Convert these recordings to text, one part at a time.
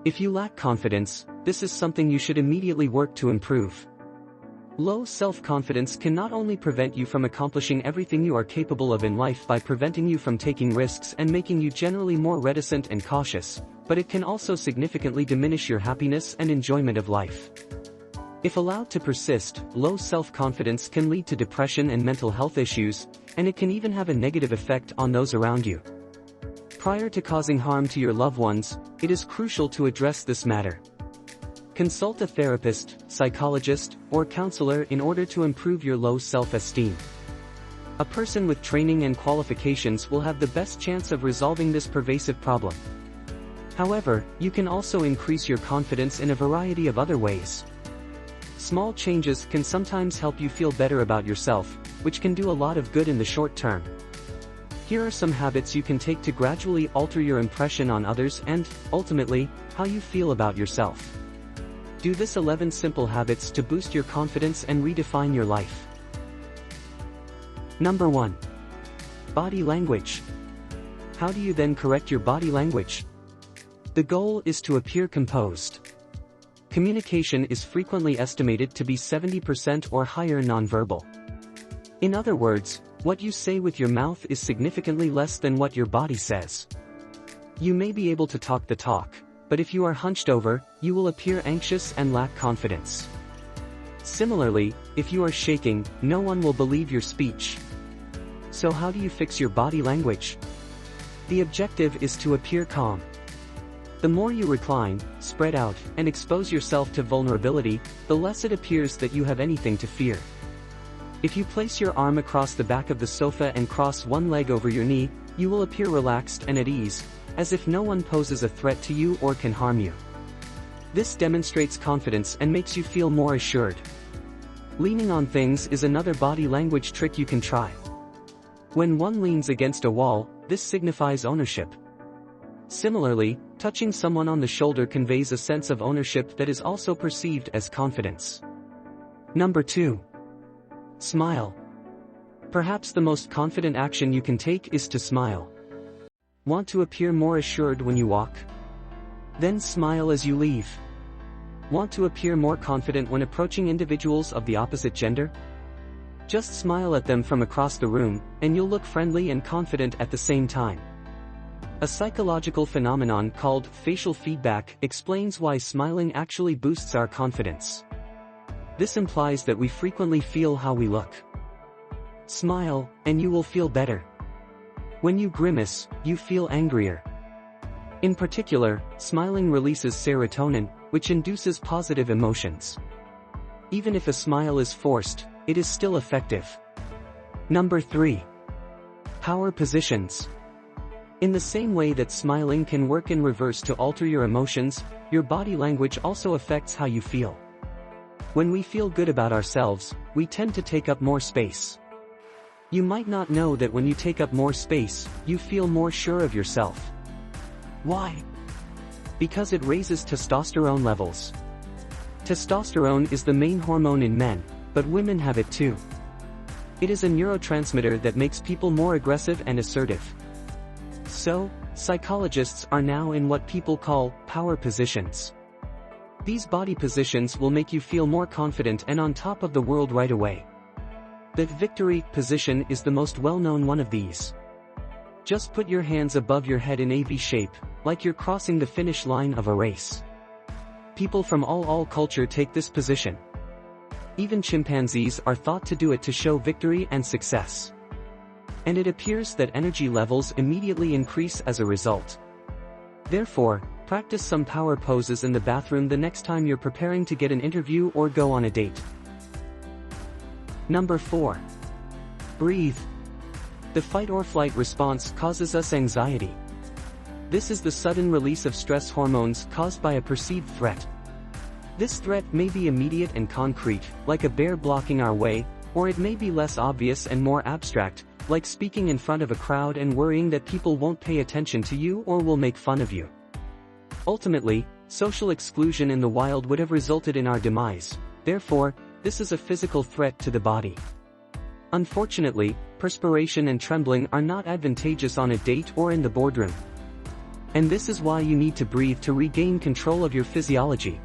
If you lack confidence, this is something you should immediately work to improve. Low self-confidence can not only prevent you from accomplishing everything you are capable of in life by preventing you from taking risks and making you generally more reticent and cautious, but it can also significantly diminish your happiness and enjoyment of life. If allowed to persist, low self-confidence can lead to depression and mental health issues, and it can even have a negative effect on those around you. Prior to causing harm to your loved ones, it is crucial to address this matter. Consult a therapist, psychologist, or counselor in order to improve your low self-esteem. A person with training and qualifications will have the best chance of resolving this pervasive problem. However, you can also increase your confidence in a variety of other ways. Small changes can sometimes help you feel better about yourself, which can do a lot of good in the short term. Here are some habits you can take to gradually alter your impression on others and, ultimately, how you feel about yourself. Do this 11 simple habits to boost your confidence and redefine your life. Number 1. Body language. How do you then correct your body language? The goal is to appear composed. Communication is frequently estimated to be 70% or higher nonverbal. In other words, what you say with your mouth is significantly less than what your body says. You may be able to talk the talk, but if you are hunched over, you will appear anxious and lack confidence. Similarly, if you are shaking, no one will believe your speech. So how do you fix your body language? The objective is to appear calm. The more you recline, spread out, and expose yourself to vulnerability, the less it appears that you have anything to fear. If you place your arm across the back of the sofa and cross one leg over your knee, you will appear relaxed and at ease, as if no one poses a threat to you or can harm you. This demonstrates confidence and makes you feel more assured. Leaning on things is another body language trick you can try. When one leans against a wall, this signifies ownership. Similarly, touching someone on the shoulder conveys a sense of ownership that is also perceived as confidence. Number 2. Smile. Perhaps the most confident action you can take is to smile. Want to appear more assured when you walk? Then smile as you leave. Want to appear more confident when approaching individuals of the opposite gender? Just smile at them from across the room, and you'll look friendly and confident at the same time. A psychological phenomenon called facial feedback explains why smiling actually boosts our confidence. This implies that we frequently feel how we look. Smile, and you will feel better. When you grimace, you feel angrier. In particular, smiling releases serotonin, which induces positive emotions. Even if a smile is forced, it is still effective. Number 3. Power positions. In the same way that smiling can work in reverse to alter your emotions, your body language also affects how you feel. When we feel good about ourselves, we tend to take up more space. You might not know that when you take up more space, you feel more sure of yourself. Why? Because it raises testosterone levels. Testosterone is the main hormone in men, but women have it too. It is a neurotransmitter that makes people more aggressive and assertive. So, psychologists are now in what people call power positions. These body positions will make you feel more confident and on top of the world right away. The victory position is the most well-known one of these. Just put your hands above your head in a V shape, like you're crossing the finish line of a race. People from all culture take this position. Even chimpanzees are thought to do it to show victory and success. And it appears that energy levels immediately increase as a result. Therefore, practice some power poses in the bathroom the next time you're preparing to get an interview or go on a date. Number 4. Breathe. The fight or flight response causes us anxiety. This is the sudden release of stress hormones caused by a perceived threat. This threat may be immediate and concrete, like a bear blocking our way, or it may be less obvious and more abstract, like speaking in front of a crowd and worrying that people won't pay attention to you or will make fun of you. Ultimately, social exclusion in the wild would have resulted in our demise. Therefore, this is a physical threat to the body. Unfortunately, perspiration and trembling are not advantageous on a date or in the boardroom. And this is why you need to breathe to regain control of your physiology.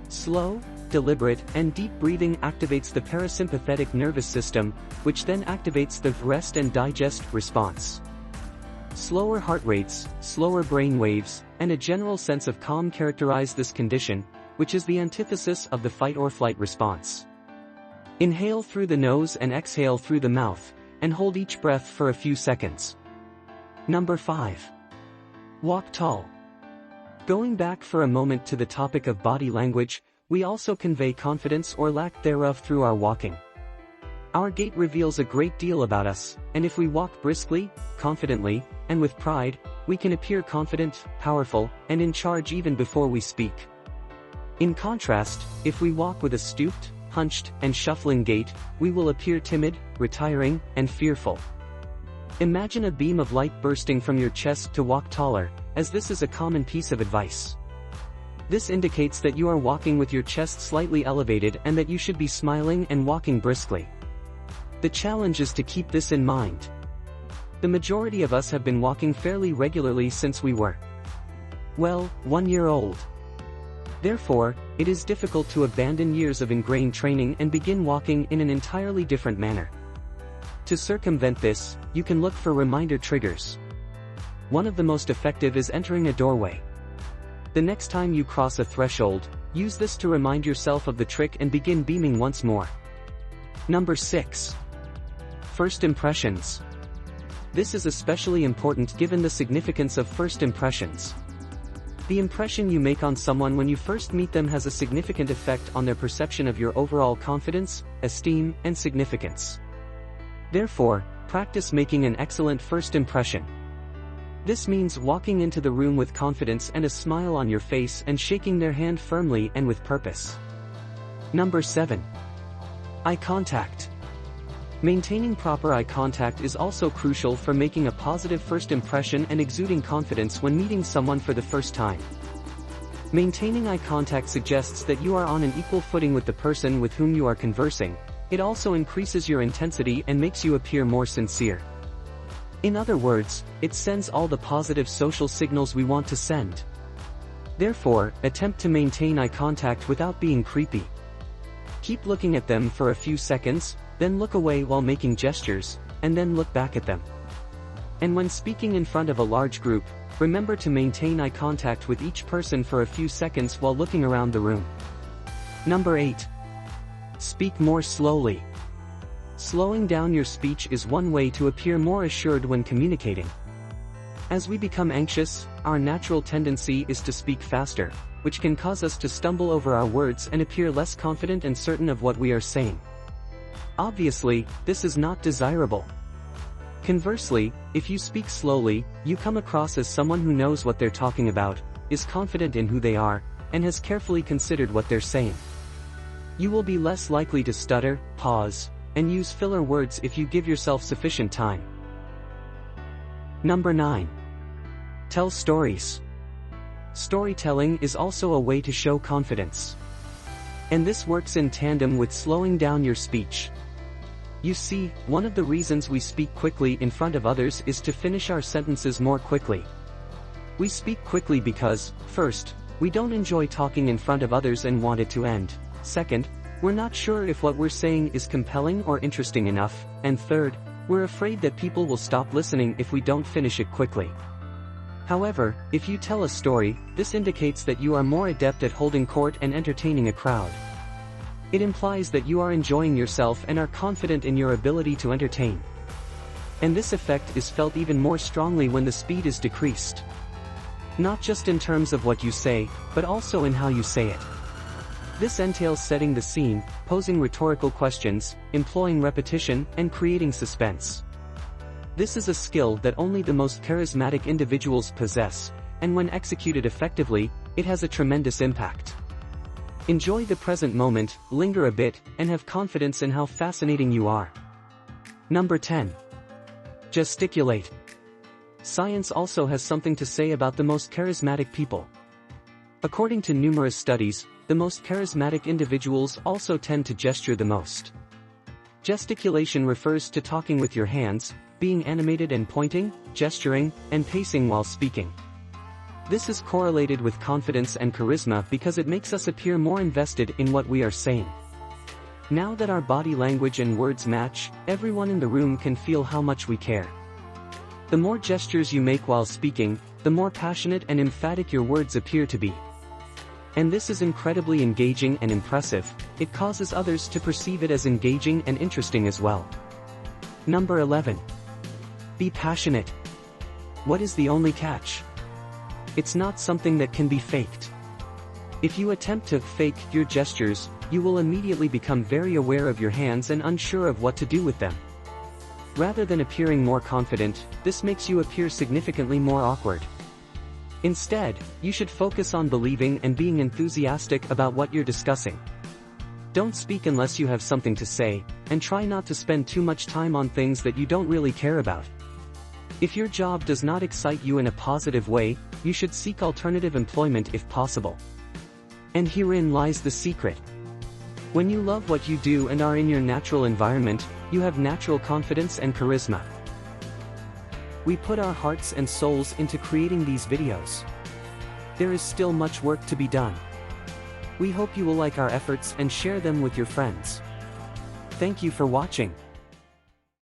Slow, deliberate, and deep breathing activates the parasympathetic nervous system, which then activates the rest and digest response. Slower heart rates, slower brain waves, and a general sense of calm characterize this condition, which is the antithesis of the fight or flight response. Inhale through the nose and exhale through the mouth, and hold each breath for a few seconds. Number 5. Walk tall. Going back for a moment to the topic of body language, we also convey confidence or lack thereof through our walking. Our gait reveals a great deal about us, and if we walk briskly, confidently, and with pride, we can appear confident, powerful, and in charge even before we speak. In contrast, if we walk with a stooped, hunched, and shuffling gait, we will appear timid, retiring, and fearful. Imagine a beam of light bursting from your chest to walk taller, as this is a common piece of advice. This indicates that you are walking with your chest slightly elevated and that you should be smiling and walking briskly. The challenge is to keep this in mind. The majority of us have been walking fairly regularly since we were, well, 1 year old. Therefore, it is difficult to abandon years of ingrained training and begin walking in an entirely different manner. To circumvent this, you can look for reminder triggers. One of the most effective is entering a doorway. The next time you cross a threshold, use this to remind yourself of the trick and begin beaming once more. Number 6. First impressions. This is especially important given the significance of first impressions. The impression you make on someone when you first meet them has a significant effect on their perception of your overall confidence, esteem, and significance. Therefore, practice making an excellent first impression. This means walking into the room with confidence and a smile on your face and shaking their hand firmly and with purpose. Number 7. Eye contact. Maintaining proper eye contact is also crucial for making a positive first impression and exuding confidence when meeting someone for the first time. Maintaining eye contact suggests that you are on an equal footing with the person with whom you are conversing. It also increases your intensity and makes you appear more sincere. In other words, it sends all the positive social signals we want to send. Therefore, attempt to maintain eye contact without being creepy. Keep looking at them for a few seconds, then look away while making gestures, and then look back at them. And when speaking in front of a large group, remember to maintain eye contact with each person for a few seconds while looking around the room. Number 8. Speak more slowly. Slowing down your speech is one way to appear more assured when communicating. As we become anxious, our natural tendency is to speak faster, which can cause us to stumble over our words and appear less confident and certain of what we are saying. Obviously, this is not desirable. Conversely, if you speak slowly, you come across as someone who knows what they're talking about, is confident in who they are, and has carefully considered what they're saying. You will be less likely to stutter, pause, and use filler words if you give yourself sufficient time. Number 9. Tell stories. Storytelling is also a way to show confidence. And this works in tandem with slowing down your speech. You see, one of the reasons we speak quickly in front of others is to finish our sentences more quickly. We speak quickly because, first, we don't enjoy talking in front of others and want it to end. Second, we're not sure if what we're saying is compelling or interesting enough. And third, we're afraid that people will stop listening if we don't finish it quickly. However, if you tell a story, this indicates that you are more adept at holding court and entertaining a crowd. It implies that you are enjoying yourself and are confident in your ability to entertain. And this effect is felt even more strongly when the speed is decreased. Not just in terms of what you say, but also in how you say it. This entails setting the scene, posing rhetorical questions, employing repetition, and creating suspense. This is a skill that only the most charismatic individuals possess, and when executed effectively, it has a tremendous impact. Enjoy the present moment, linger a bit, and have confidence in how fascinating you are. Number 10. Gesticulate. Science also has something to say about the most charismatic people. According to numerous studies, the most charismatic individuals also tend to gesture the most. Gesticulation refers to talking with your hands, being animated and pointing, gesturing, and pacing while speaking. This is correlated with confidence and charisma because it makes us appear more invested in what we are saying. Now that our body language and words match, everyone in the room can feel how much we care. The more gestures you make while speaking, the more passionate and emphatic your words appear to be. And this is incredibly engaging and impressive. It causes others to perceive it as engaging and interesting as well. Number 11. Be passionate. What is the only catch? It's not something that can be faked. If you attempt to fake your gestures, you will immediately become very aware of your hands and unsure of what to do with them. Rather than appearing more confident, this makes you appear significantly more awkward. Instead, you should focus on believing and being enthusiastic about what you're discussing. Don't speak unless you have something to say, and try not to spend too much time on things that you don't really care about. If your job does not excite you in a positive way, you should seek alternative employment if possible. And herein lies the secret. When you love what you do and are in your natural environment, you have natural confidence and charisma. We put our hearts and souls into creating these videos. There is still much work to be done. We hope you will like our efforts and share them with your friends. Thank you for watching.